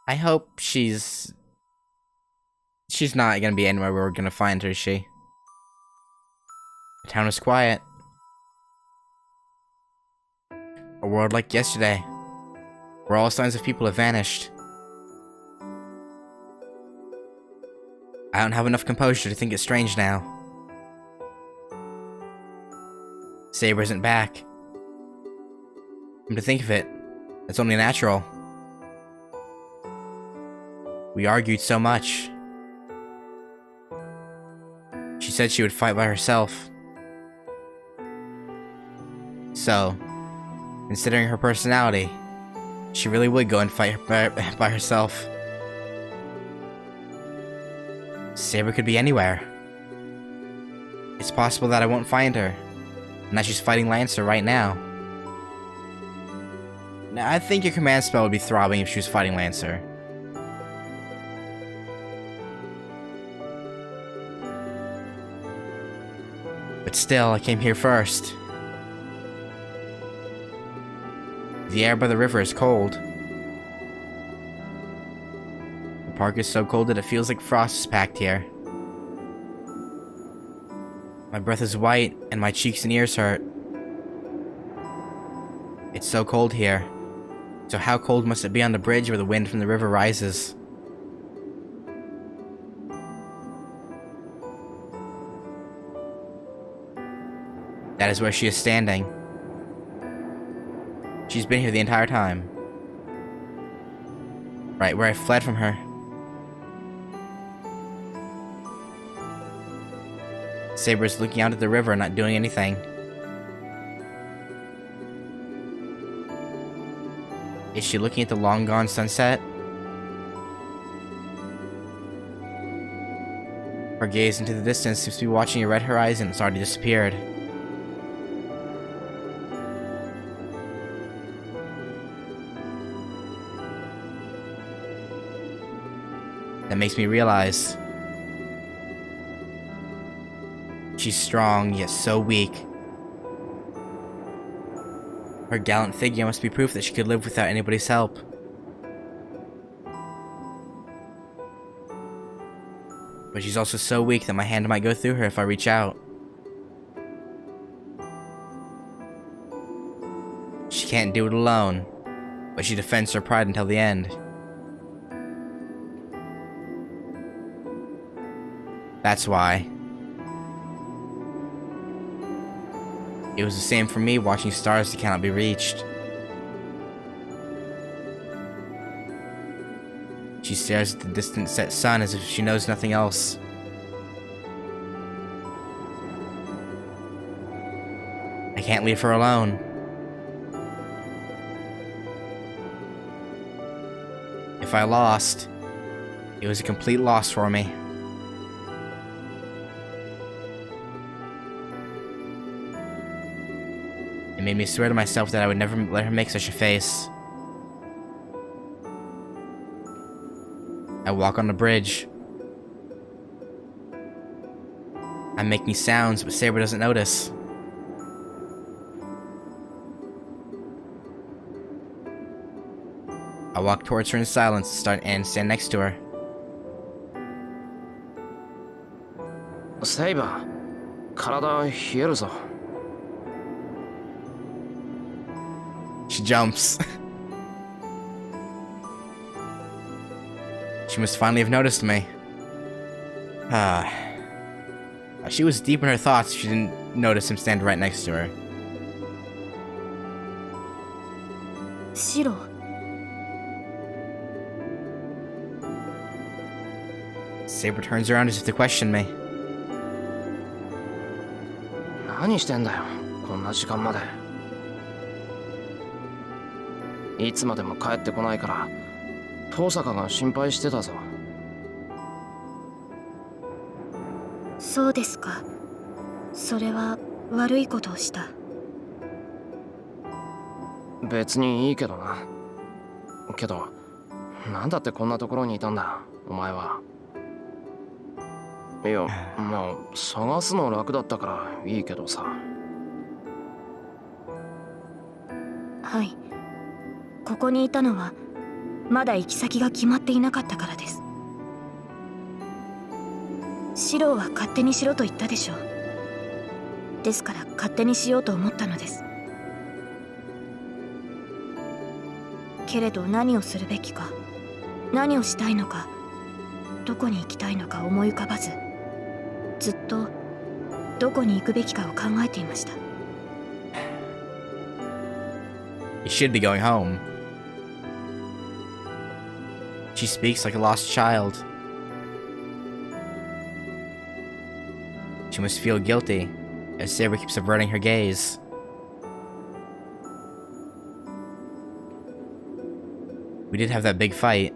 I hope she's not gonna be anywhere where we're gonna find her, is she? The town is quiet. A world like yesterday, where all signs of people have vanished. I don't have enough composure to think it's strange now. Saber isn't back. Come to think of it, that's only natural. We argued so much. She said she would fight by herself. So, considering her personality, she really would go and fight by herself. Saber could be anywhere. It's possible that I won't find her, and that she's fighting Lancer right now. Now, I think your command spell would be throbbing if she was fighting Lancer. But still, I came here first. The air by the river is cold. The park is so cold that it feels like frost is packed here. My breath is white, and my cheeks and ears hurt. It's so cold here. So how cold must it be on the bridge where the wind from the river rises? That is where she is standing. She's been here the entire time. Right where I fled from her. Saber is looking out at the river, not doing anything. Is she looking at the long-gone sunset? Her gaze into the distance seems to be watching a red horizon that's already disappeared. That makes me realize she's strong, yet so weak. Her gallant figure must be proof that she could live without anybody's help. But she's also so weak that my hand might go through her if I reach out. She can't do it alone, but she defends her pride until the end. That's why. It was the same for me watching stars that cannot be reached. She stares at the distant set sun as if she knows nothing else. I can't leave her alone. If I lost, it was a complete loss for me. It made me swear to myself that I would never let her make such a face. I walk on the bridge. I'm making sounds, but Saber doesn't notice. I walk towards her in silence and stand next to her. Saber, 体冷えるぞ。 She jumps. She must finally have noticed me. She was deep in her thoughts. She didn't notice him stand right next to her. シロ。 Saber turns around as if to question me. 何してんだよ、こんな時間まで。いつまでも帰ってこないから、遠坂が心配してたぞ。そうですか。それは悪いことをした。別にいいけどな。けど、なんだってこんなところにいたんだ、お前は。いや、まあ、探すの楽だったからいいけどさ。はい。ここにいたのはまだ行き先が決まっていなかったからです。シローは勝手にしろと言ったでしょう。ですから勝手にしようと思ったのです。けれど何をするべきか、何をしたいのか、どこに行きたいのか思い浮かばず、ずっとどこに行くべきかを考えていました。You should be going home. She speaks like a lost child. She must feel guilty, as Saber keeps averting her gaze. We did have that big fight.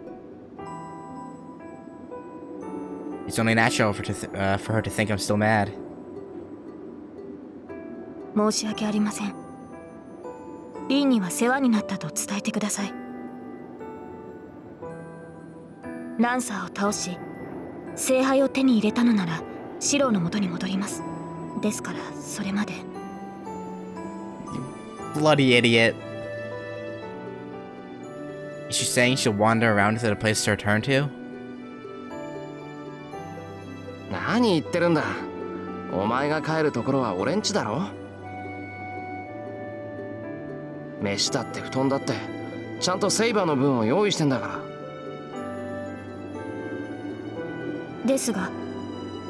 It's only natural for her to think I'm still mad. 申し訳ありません。リンには世話になったと伝えてください。ランサーを倒し、聖杯を手に入れたのならシローの元に戻ります。ですからそれまで。Bloody idiot. Is she saying she'll wander around without a place to return to? 何言ってるんだ。お前が帰るところは俺んちだろ。飯だって布団だってちゃんとセイバーの分を用意してんだから。ですが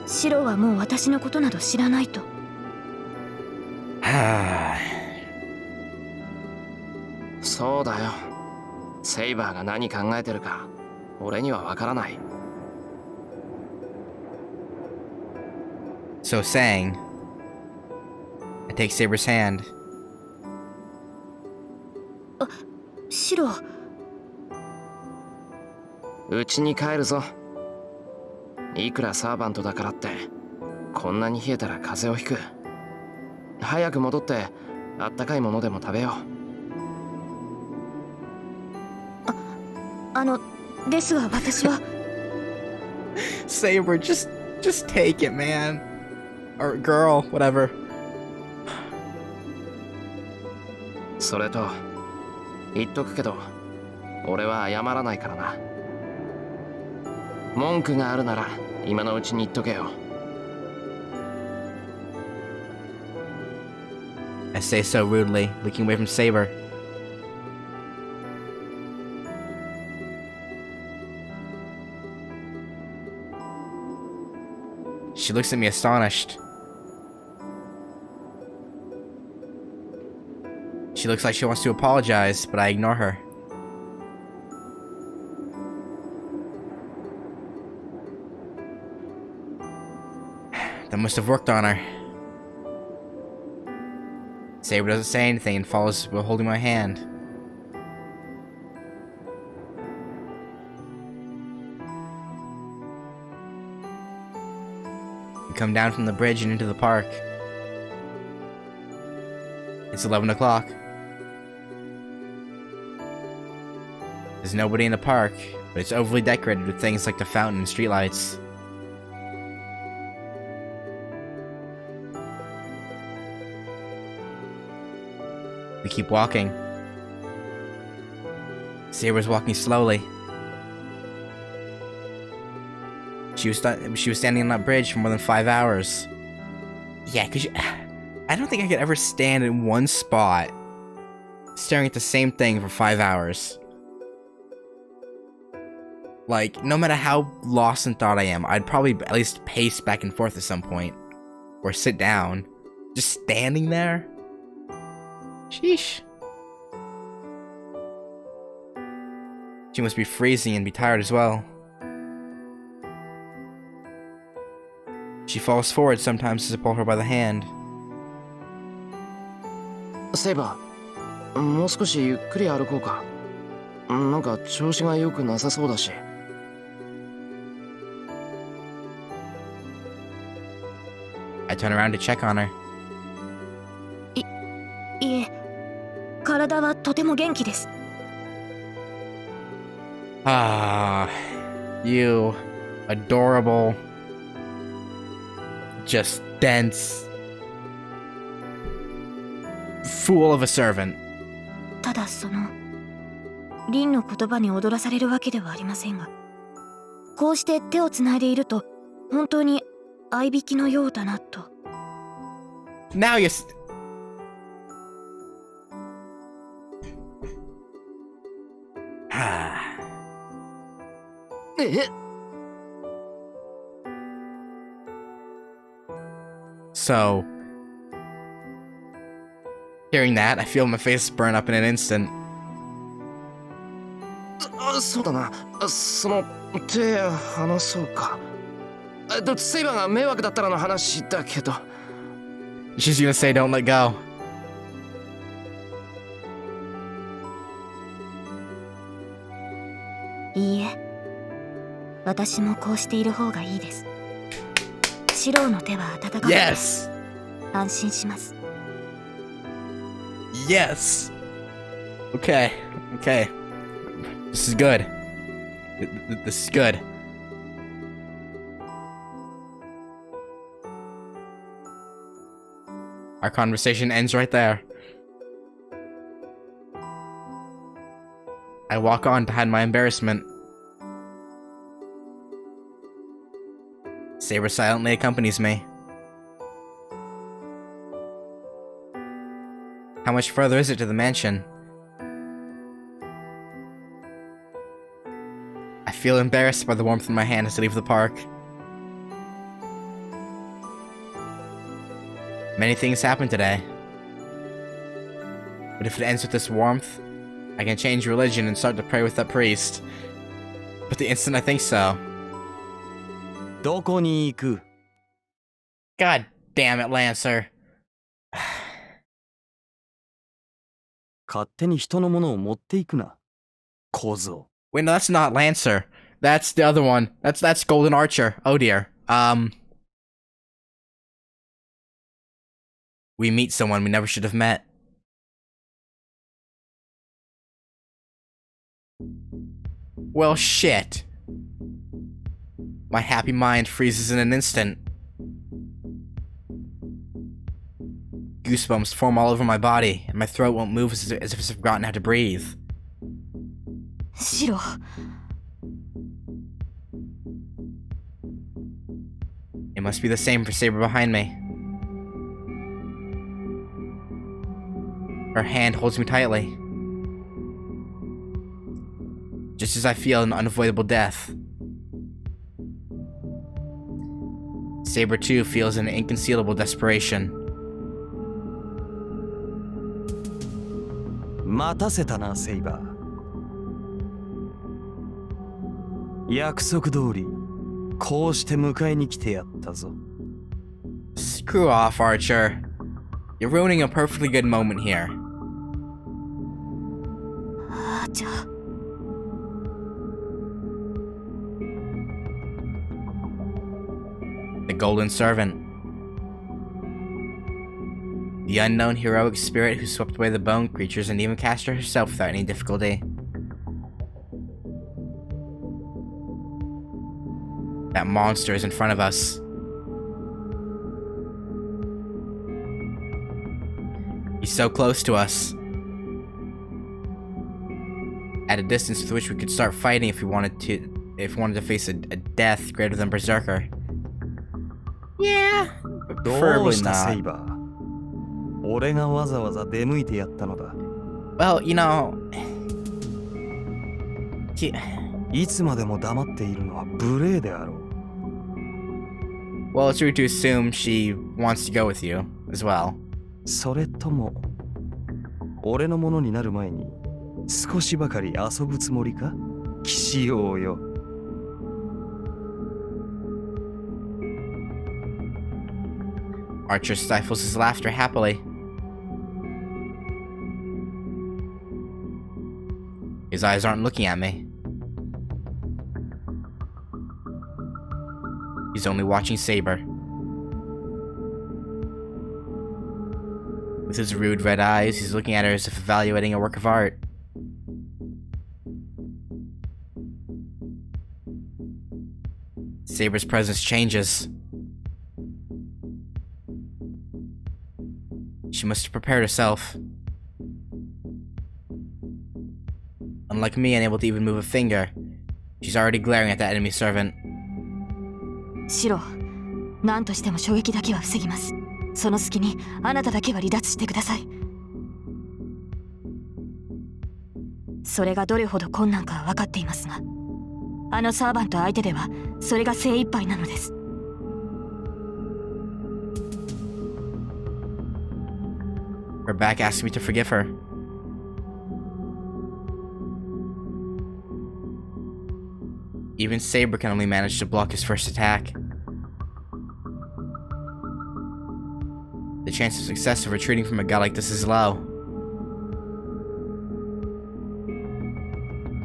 シローはもう私のことなど知らないと。そうだよ。セイバーが何考えてるか俺にはわからない。 So saying, I take Saber's hand. シロー、うちに帰るぞ。いくらサーバントだからってこんなに冷えたら風邪をひく。早く戻ってあったかいものでも食べよう。ですが私はSaber, just take it, man. Or girl, whatever. それと言っとくけど俺は謝らないからな。文句があるなら今のうちに言っとけよ。 I say so rudely, looking away from Saber. She looks at me astonished. She looks like she wants to apologize, but I ignore her. That must have worked on her. Saber doesn't say anything and follows while holding my hand. We come down from the bridge and into the park. It's 11 o'clock. There's nobody in the park, but it's overly decorated with things like the fountain and streetlights. We keep walking. Saber's walking slowly. She was standing on that bridge for more than 5 hours. Yeah, I don't think I could ever stand in one spot, staring at the same thing for 5 hours. Like, no matter how lost in thought I am, I'd probably at least pace back and forth at some point. Or sit down. Just standing there? Sheesh. She must be freezing and be tired as well. She falls forward sometimes as I pull her by the hand. セイバー、もう少しゆっくり歩こうか。なんか調子が良くなさそうだし。I turn around to check on her. いえ、体はとても元気です。Ah, you adorable, just dense fool of a servant. ただ凛の言葉に踊らされるわけではありませんが、こうして手をつないでいると本当に合いびきのようだなと。 Now you So, hearing that, I feel my face burn up in an instant. そうだな。その手離そうか。セイバーが迷惑だったらの話だけど。 She's gonna say don't let go. いいえ、私もこうしている方がいいです。シロウの手は温かく、 Yes! 安心します。 Yes! Okay, okay. This is good. This is good. Our conversation ends right there. I walk on to hide my embarrassment. Saber silently accompanies me. How much further is it to the mansion? I feel embarrassed by the warmth in my hand as I leave the park. Many things happen today. But if it ends with this warmth, I can change religion and start to pray with that priest. But the instant I think so... どこに行く? God damn it, Lancer. 勝手に人のものを持っていくな、小僧。 Wait, no, that's not Lancer. That's the other one. That's Golden Archer. Oh dear. We meet someone we never should have met. Well, shit. My happy mind freezes in an instant. Goosebumps form all over my body, and my throat won't move as if it's forgotten how to breathe. シロウ、 It must be the same for Saber behind me. Her hand holds me tightly. Just as I feel an unavoidable death. Saber too feels an inconcealable desperation. 待たせたな、セイバー。約束通り、こうして迎えに来てやったぞ。 Screw off, Archer. You're ruining a perfectly good moment here. あーちゃ。 The Golden Servant. The unknown heroic spirit who swept away the bone creatures and even cast her herself without any difficulty. That monster is in front of us. He's so close to us. At a distance with which we could start fighting if we wanted to face a death greater than Berserker. Yeah, but どう preferably した、セ not. イバー。俺がわざわざ出向いてやったのだ。 Well, you know... いつまでも黙っているのは無礼であろう。 Well, it's rude to assume she wants to go with you, as well. それとも、俺のものになる前に少しばかり遊ぶつもりか、騎士王よ。 Archer stifles his laughter happily. His eyes aren't looking at me. He's only watching Saber. With his rude red eyes, he's looking at her as if evaluating a work of art. Saber's presence changes. She must have prepared herself. Unlike me, unable to even move a finger. She's already glaring at that enemy servant. シロ、何としても衝撃だけは防ぎます。その隙にあなただけは離脱してください。それがどれほど困難かは分かっていますが、あのサーバント相手ではそれが精一杯なのです。Her back asks me to forgive her. Even Saber can only manage to block his first attack. The chance of success of retreating from a god like this is low.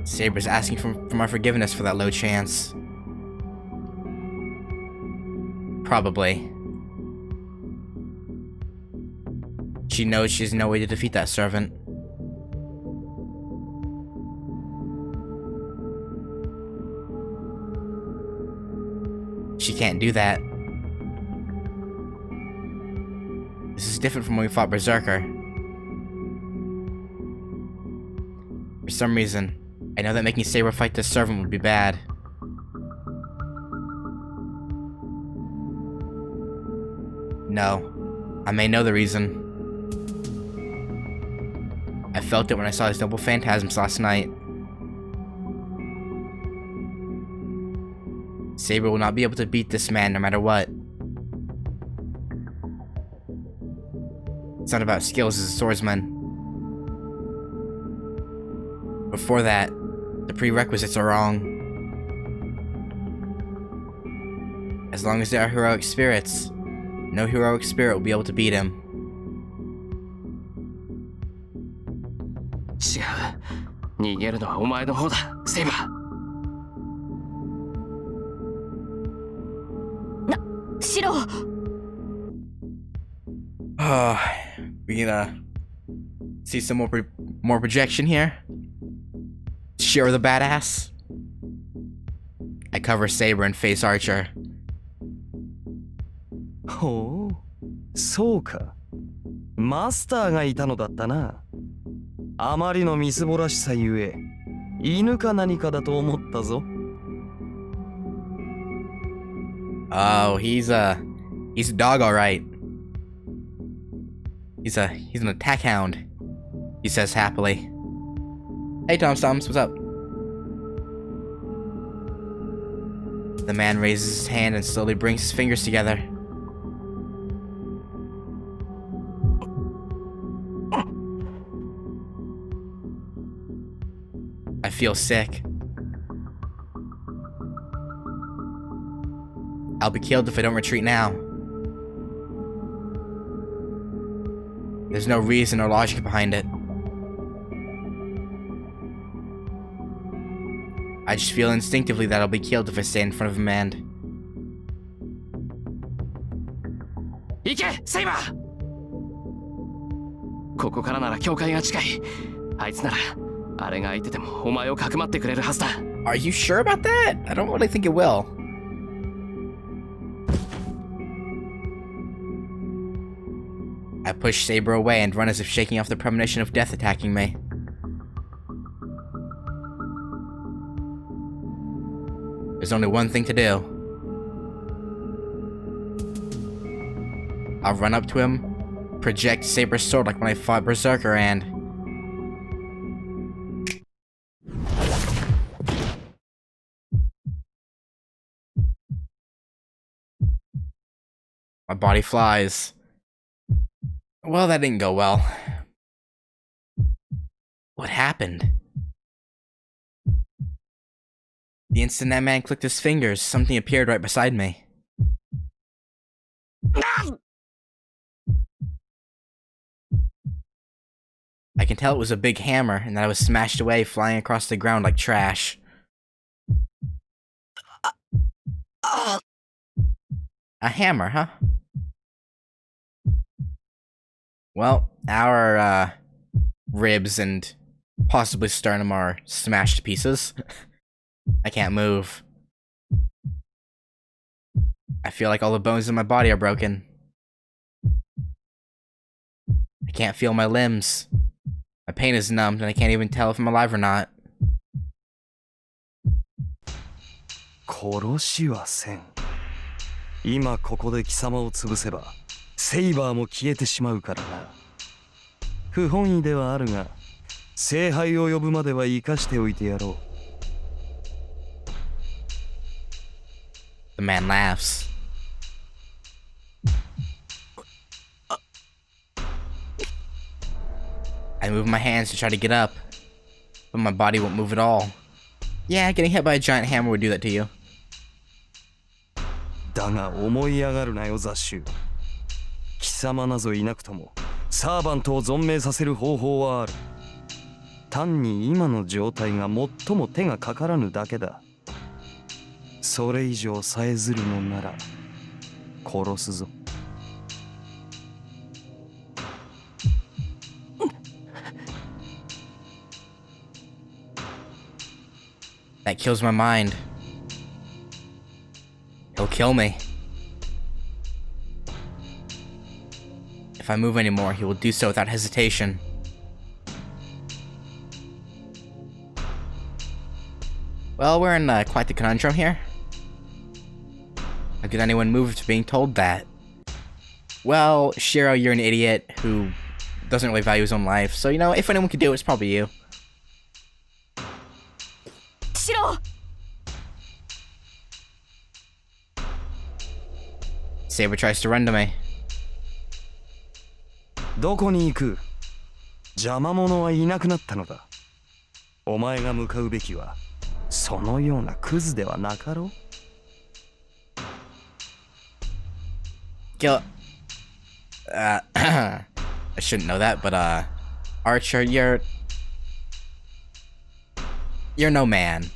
Saber's asking for my forgiveness for that low chance. Probably. She knows she has no way to defeat that servant. She can't do that. This is different from when we fought Berserker. For some reason, I know that making Saber fight this servant would be bad. No, I may know the reason. I felt it when I saw his noble phantasms last night. Saber will not be able to beat this man no matter what. It's not about skills as a swordsman. Before that, the prerequisites are wrong. As long as there are heroic spirits, no heroic spirit will be able to beat him. 違う。逃げるのはお前の方だ、セイバー。シロ。We gonna see some more projection here? Shiro the badass? I cover Saber and face Archer. ほう、そうか。マスターがいたのだったな。あまりのみすぼらしさゆえ、犬か何かだと思ったぞ。Oh, he's a dog, all right. He's an attack hound. He says happily. Hey, Tom Stoms, what's up? The man raises his hand and slowly brings his fingers together. I feel sick. I'll be killed if I don't retreat now. There's no reason or logic behind it. I just feel instinctively that I'll be killed if I stay in front of him and... 行け、セイバー。ここからなら境界が近い。あいつならあれが相手でもお前をかくまってくれるはずだ。Are you sure about that? I don't really think it will. I push Saber away and run as if shaking off the premonition of death attacking me. There's only one thing to do. I'll run up to him, project Saber's sword like when I fought Berserker, and... my body flies. Well, that didn't go well. What happened? The instant that man clicked his fingers, something appeared right beside me. I can tell it was a big hammer, and that I was smashed away, flying across the ground like trash. A hammer, huh? Well, our, ribs and possibly sternum are smashed to pieces. I can't move. I feel like all the bones in my body are broken. I can't feel my limbs. My pain is numbed and I can't even tell if I'm alive or not. 殺しはせん。今ここで貴様を潰せばセイバーも消えてしまうからな。不本意ではあるが聖杯を呼ぶまでは生かしておいてやろう。 The man laughs. I move my hands to try to get up, but my body won't move at all. Yeah, getting hit by a giant hammer would do that to you. だが思い上がるなよ雑種。貴様なぞいなくともサーバントを存命させる方法はある。単に今の状態が最も手がかからぬだけだ。それ以上さえずるのなら殺すぞ。That kills my mind. He'll kill me. If I move anymore, he will do so without hesitation. Well, we're in quite the conundrum here. How could anyone move to being told that? Well, Shiro, you're an idiot who doesn't really value his own life, so you know, if anyone could do it, it's probably you. シロ Saber tries to run to me. どこに行く？邪魔者はいなくなったのだ。お前が向かうべきはそのようなクズではなかろう。 Gil, I shouldn't know that, but Archer, you're no man.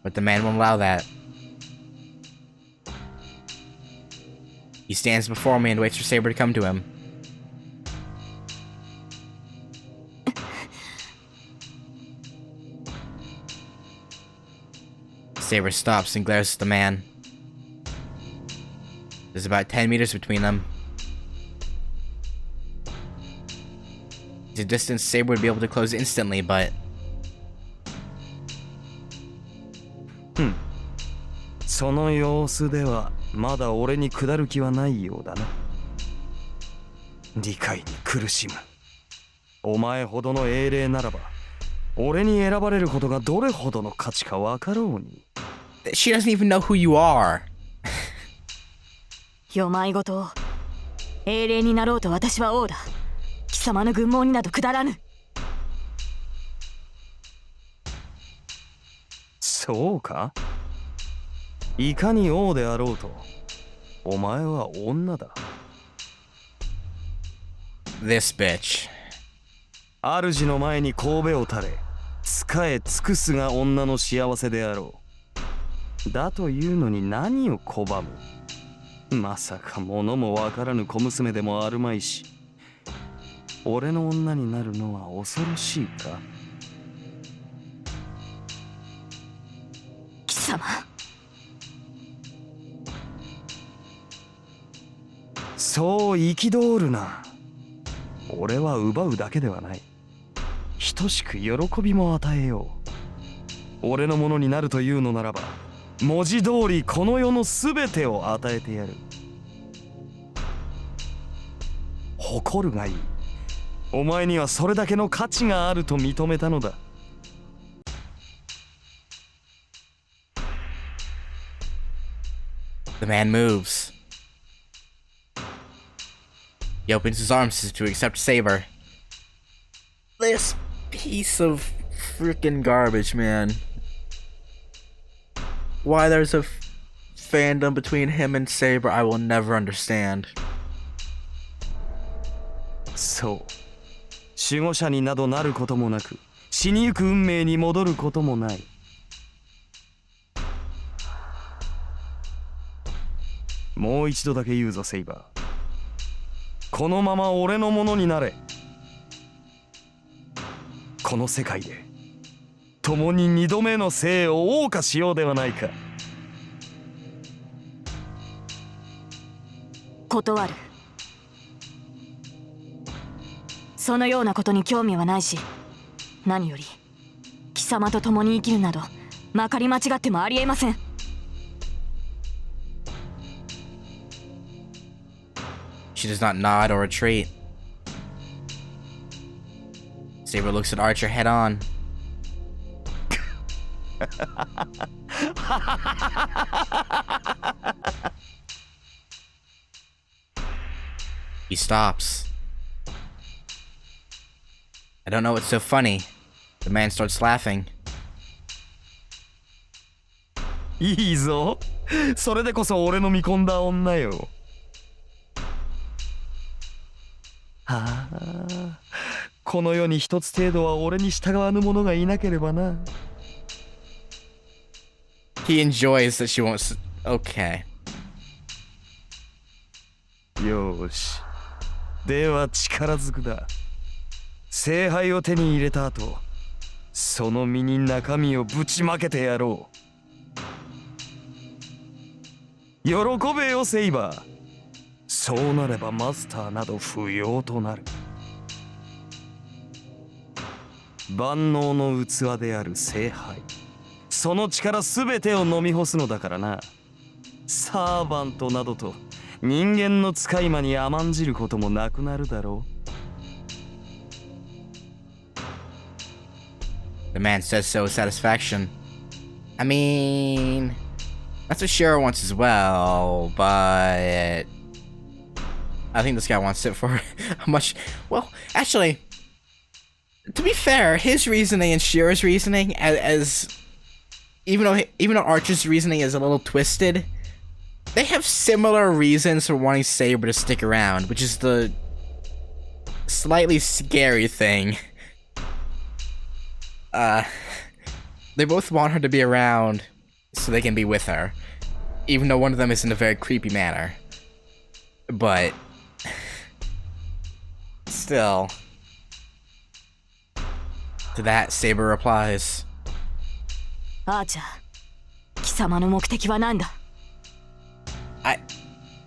But the man won't allow that. He stands before me and waits for Saber to come to him. Saber stops and glares at the man. There's about 10 meters between them. The distance Saber would be able to close instantly, but... その様子ではまだ俺に下る気はないようだな。理解に苦しむ。お前ほどの英霊ならば俺に選ばれることがどれほどの価値か分かろうに。 She doesn't even know who you are. よまいごと英霊になろうと私は王だ。貴様の軍門になど下らぬ。そうか？いかに王であろうとお前は女だ。 This bitch. 主の前に頭を垂れ仕え尽くすが女の幸せであろう。だというのに何を拒む？まさか物もわからぬ小娘でもあるまいし、俺の女になるのは恐ろしいか？貴様。そう憤るな。俺は奪うだけではない。等しく喜びも与えよう。俺のものになるというのならば、文字通りこの世のすべてを与えてやる。誇るがいい。お前にはそれだけの価値があると認めたのだ。The man moves. He opens his arms as if to accept Saber. This piece of freaking garbage, man. Why there's a fandom between him and Saber, I will never understand. そう。守護者になどなることもなく、死にゆく運命に戻ることもない。もう一度だけ言うぞ、セイバー。このまま俺のものになれ。この世界で共に二度目の生を謳歌しようではないか。断る。そのようなことに興味はないし、何より貴様と共に生きるなどまかり間違ってもありえません。 She does not nod or retreat. Saber looks at Archer head on. He stops. I don't know what's so funny. The man starts laughing. いいぞ。それでこそ俺の見込んだ女よ。はあ、この世に一つ程度は俺に従わぬ者がいなければな。He enjoys that she won't. Okay. よーし。では力ずくだ。聖杯を手に入れた後、その身に中身をぶちまけてやろう。喜べよセイバー。そうなればマスターなど不要となる。万能の器である聖杯、その力すべてを飲み干すのだからな。サーバントなどと人間の使い魔に甘んじることもなくなるだろう。The man says so with satisfaction. I mean, that's what Shira wants as well, but I think this guy wants it for much. Well, actually, to be fair, his reasoning and Shira's reasoning, as even though Archer's reasoning is a little twisted, they have similar reasons for wanting Saber to stick around, which is the slightly scary thing. They both want her to be around so they can be with her, even though one of them is in a very creepy manner. But still, to that, Saber replies, アーチャー、貴様の目的は何だ？ I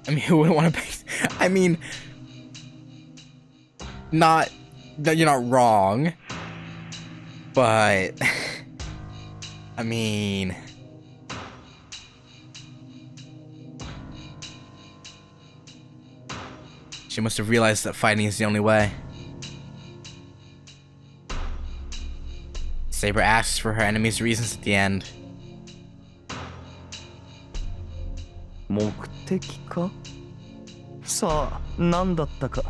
mean, who wouldn't want to pay? I mean, not that you're not wrong, but I mean, she must have realized that fighting is the only way. Saber asks for her enemy's reasons at the end. 目的か？さあ、何だったか。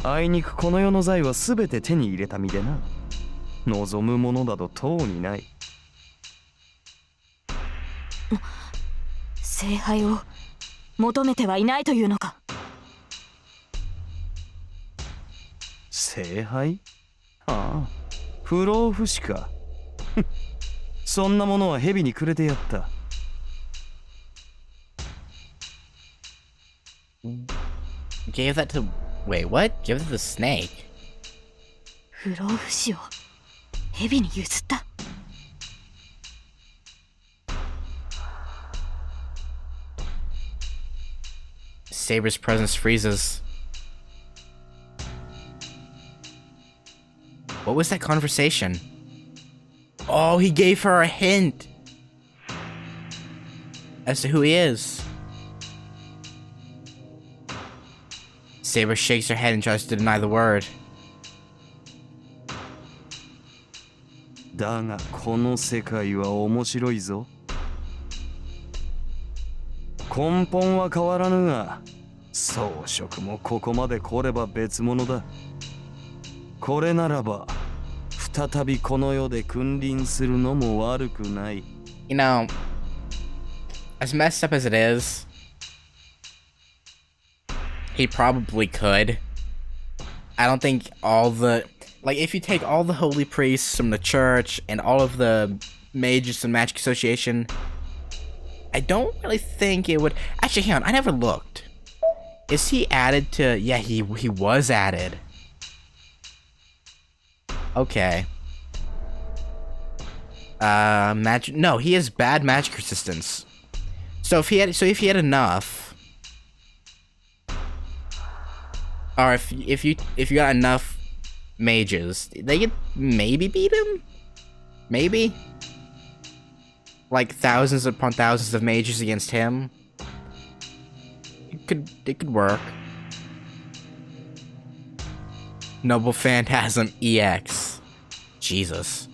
あいにくこの世の財はすべて手に入れた身でな。望むものなどとうにない。聖杯を求めてはいないというのか？聖杯？ああ、不老不死か。そんなものは蛇にくれてやった。Gave that to. Wait, what? Give it to the snake. 不老不死を蛇に譲った。 Saber's presence freezes. What was that conversation? Oh, he gave her a hint as to who he is. Saber shakes her head and tries to deny the word. だがこの世界は面白いぞ。根本は変わらぬが、装飾もここまで来れば別物だ。これならば、再びこの世で君臨するのも悪くない。You know, as messed up as it is, he probably could. I don't think all the... Like, if you take all the holy priests from the church and all of the mages and Magic Association, I don't really think it would... Actually, hang on, I never looked. Is he added to... Yeah, he was added. Okay. Magic... No, he has bad magic resistance. So if he had enough... Or if you got enough mages, they could maybe beat him? Maybe? Like thousands upon thousands of mages against him? It could work. Noble Phantasm EX. Jesus.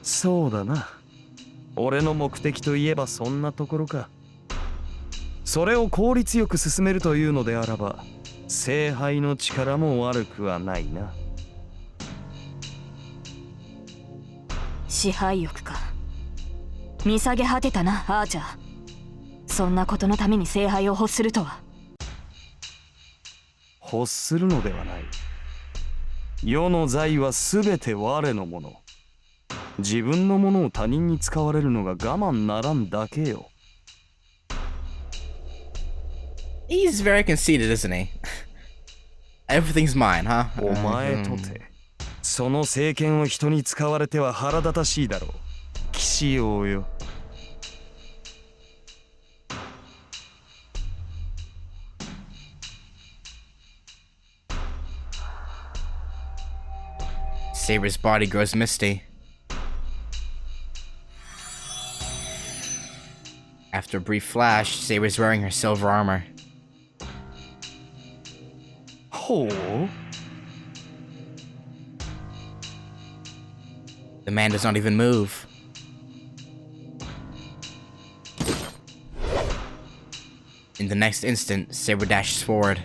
そうだな。俺の目的といえばそんなところか。それを効率よく進めるというのであらば、聖杯の力も悪くはないな。支配欲か。見下げ果てたな、アーチャー。そんなことのために聖杯を欲するとは。欲するのではない。世の財は全て我のもの。自分のものを他人に使われるのが我慢ならんだけよ。He's very conceited, isn't he? Everything's mine, huh? お前とて、その政権を人に使われては腹立たしいだろう。騎士王よ。Saber's body grows misty. After a brief flash, Saber's wearing her silver armor. ほう The man does not even move. In the next instant, Saber dashes forward.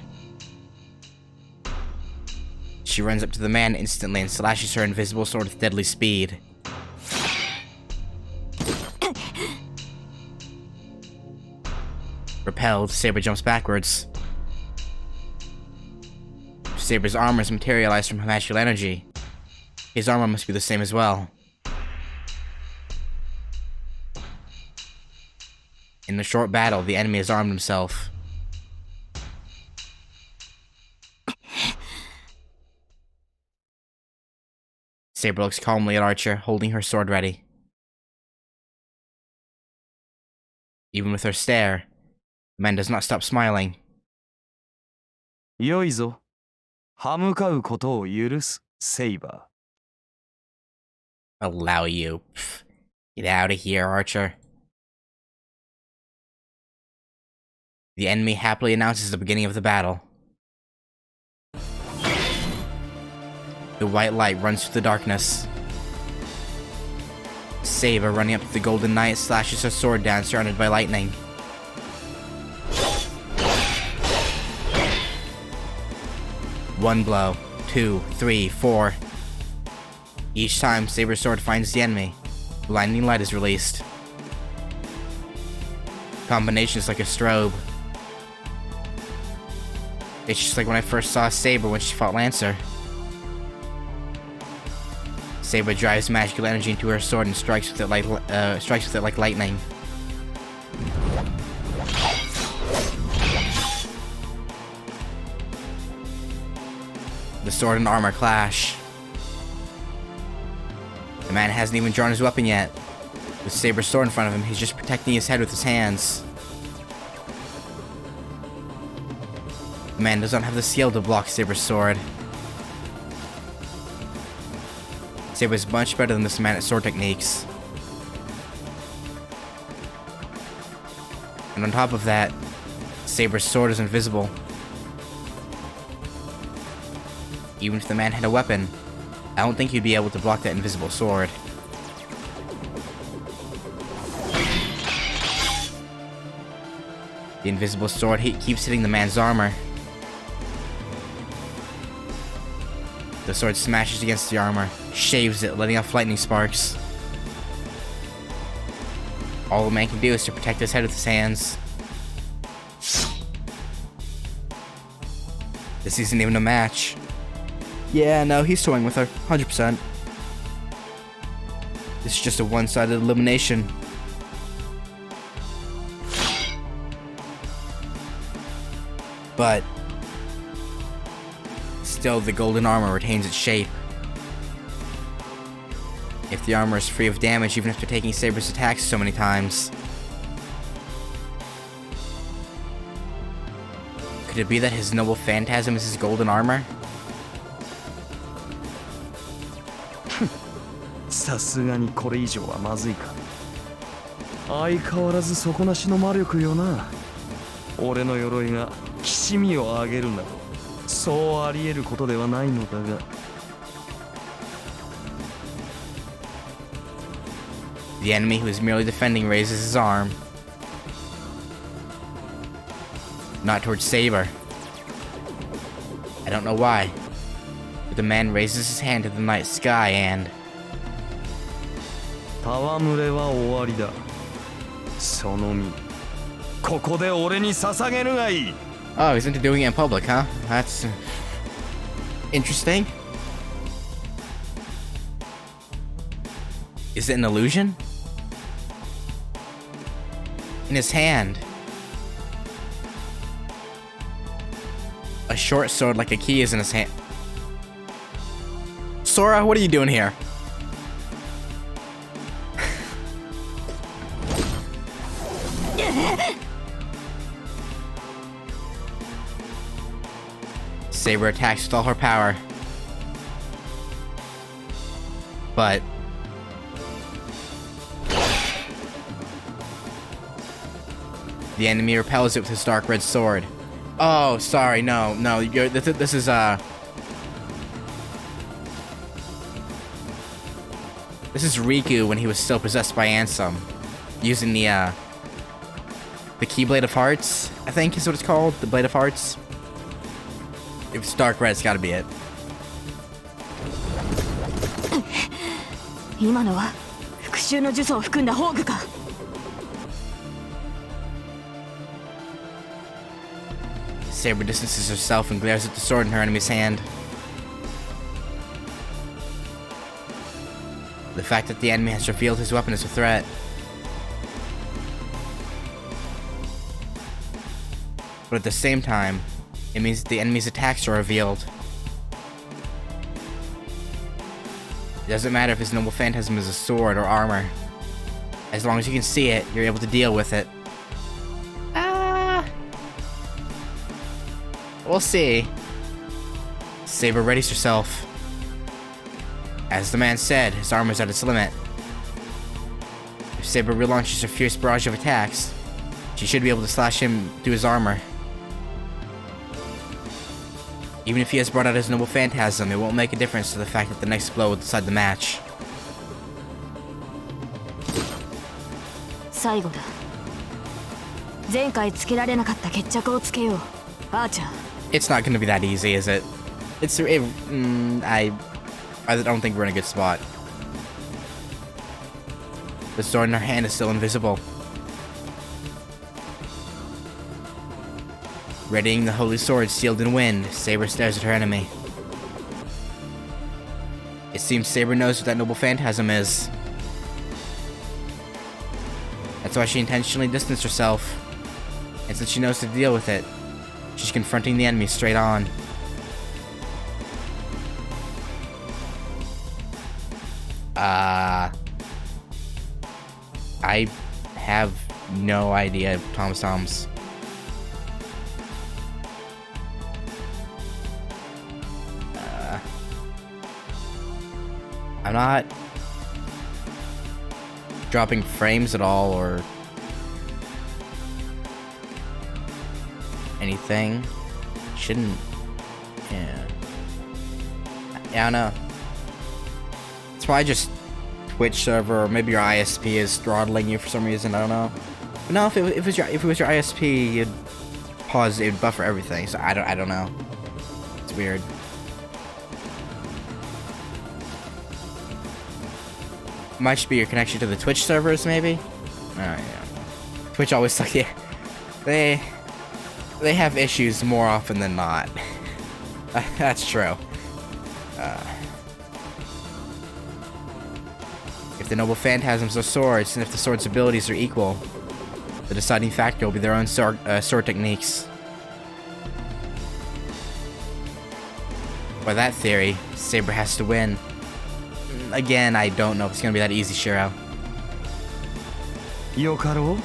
She runs up to the man instantly and slashes her invisible sword with deadly speed. Repelled, Saber jumps backwards. Saber's armor is materialized from her magical energy. His armor must be the same as well. In the short battle, the enemy has armed himself. Saber looks calmly at Archer, holding her sword ready. Even with her stare, the man does not stop smiling. よいぞ。歯向かうことを許す、セイバー。Allow you. Pff. Get out of here, Archer. The enemy happily announces the beginning of the battle. The white light runs through the darkness. Saber, running up to the golden knight, slashes her sword down, surrounded by lightning. One blow, 2, 3, 4. Each time Saber's sword finds the enemy, blinding light is released. Combination is like a strobe. It's just like when I first saw Saber when she fought Lancer. Saber drives magical energy into her sword and strikes with it like lightning. The sword and armor clash. The man hasn't even drawn his weapon yet. With Saber's sword in front of him, he's just protecting his head with his hands. The man does not have the skill to block Saber's sword. Saber is much better than this man at sword techniques. And on top of that, Saber's sword is invisible. Even if the man had a weapon, I don't think he'd be able to block that invisible sword. The invisible sword keeps hitting the man's armor. The sword smashes against the armor, shaves it, letting off lightning sparks. All the man can do is to protect his head with his hands. This isn't even a match. Yeah, no, he's toying with her, 100%. This is just a one-sided elimination. But still, the golden armor retains its shape. If the armor is free of damage even after taking Saber's attacks so many times. Could it be that his noble phantasm is his golden armor? さすがにこれ以上はまずいか。相変わらず底なしの魔力よな。俺の鎧がきしみを上げるなどそうあり得ることではないのだが。 The enemy who is merely defending raises his arm. Not towards Saber. I don't know why, but the man raises his hand to the night sky and... 戯れは終わりだ。その身、ここで俺に捧げるがいい。 Oh, he's into doing it in public, huh? That's... interesting. Is it an illusion? In his hand, a short sword like a key is in his hand. Sora, what are you doing here? Saber attacks with all her power, but the enemy repels it with his dark red sword. Oh, sorry, no, this is Riku when he was still possessed by Ansem, using the Keyblade of Hearts, I think is what it's called, the Blade of Hearts. If it's dark red, it's gotta be it. 今のは復讐の呪詛を含んだ宝具か。 Saber distances herself and glares at the sword in her enemy's hand. The fact that the enemy has revealed his weapon is a threat. But at the same time, it means that the enemy's attacks are revealed. It doesn't matter if his noble phantasm is a sword or armor. As long as you can see it, you're able to deal with it. We'll see. Saber readies herself. As the man said, his armor's at its limit. If Saber relaunches her fierce barrage of attacks, she should be able to slash him through his armor. Even if he has brought out his noble phantasm, it won't make a difference to the fact that the next blow will decide the match. 最後だ。前回つけられなかった決着をつけよう、アーチャー。 It's not gonna be that easy, is it? I don't think we're in a good spot. The sword in her hand is still invisible. Readying the holy sword sealed in wind, Saber stares at her enemy. It seems Saber knows what that noble phantasm is. That's why she intentionally distanced herself. And since she knows to deal with it, she's confronting the enemy straight on. I have no idea, Toms. I'm not dropping frames at all or anything. Shouldn't. Yeah. Yeah, I don't know. It's probably just Twitch server, or maybe your ISP is throttling you for some reason. I don't know. But no, if it was your ISP, you'd pause, it'd buffer everything. So I don't know. It's weird. Might just be your connection to the Twitch servers, maybe. Oh yeah. Twitch always sucks. Yeah. They have issues more often than not. That's true. If the noble phantasms are swords, and if the sword's abilities are equal, the deciding factor will be their own sword techniques. By that theory, Saber has to win. Again, I don't know if it's gonna be that easy, Shiro. よかろ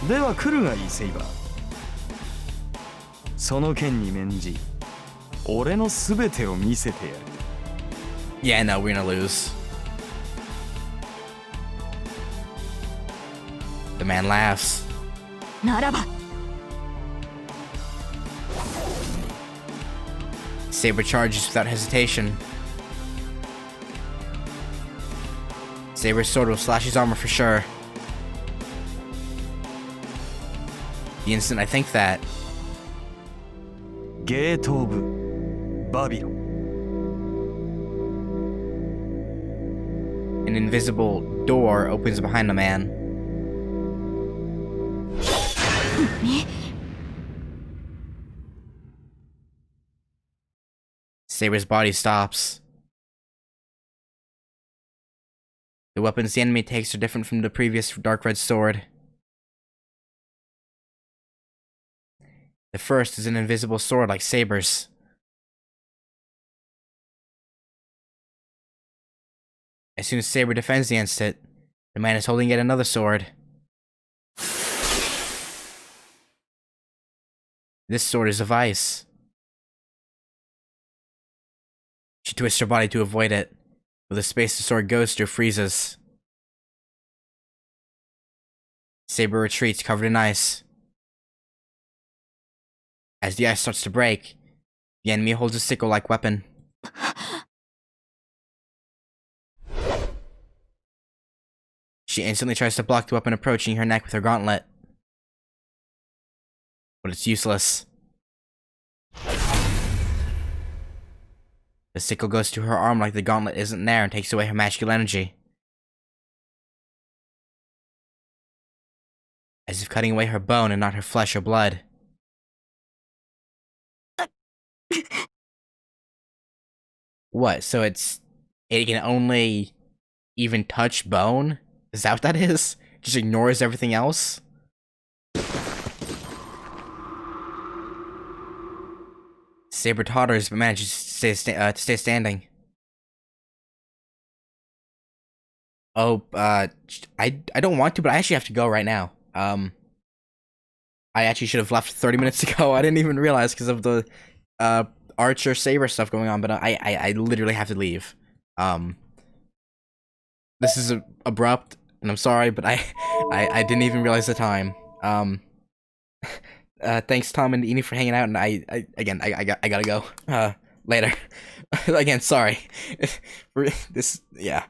う。では来るがいい、セイバー。その剣に免じ、俺のすべてを見せてやる。Yeah, no, we're gonna lose. The man laughs. ならば Saber charges without hesitation. Saber's sword will slash his armor for sure. The instant I think that, ゲート・オブ・バビロン an invisible door opens behind the man. に Saber's body stops. The weapons the enemy takes are different from the previous dark red sword. The first is an invisible sword like Saber's. As soon as Saber defends against it, the man is holding yet another sword. This sword is of ice. She twists her body to avoid it, but the space the sword goes through freezes. Saber retreats covered in ice. As the ice starts to break, the enemy holds a sickle-like weapon. She instantly tries to block the weapon approaching her neck with her gauntlet. But it's useless. The sickle goes to her arm like the gauntlet isn't there and takes away her magical energy. As if cutting away her bone and not her flesh or blood. What, so it can only even touch bone? Is that what that is? Just ignores everything else? Saber totters but manages to stay standing. Oh, I don't want to, but I actually have to go right now. I actually should have left 30 minutes ago. I didn't even realize because of the Archer Saber stuff going on, but I literally have to leave. This is abrupt, and I'm sorry, but I didn't even realize the time. Thanks Tom and Eni for hanging out, and I gotta go. Later. Again, sorry. Yeah.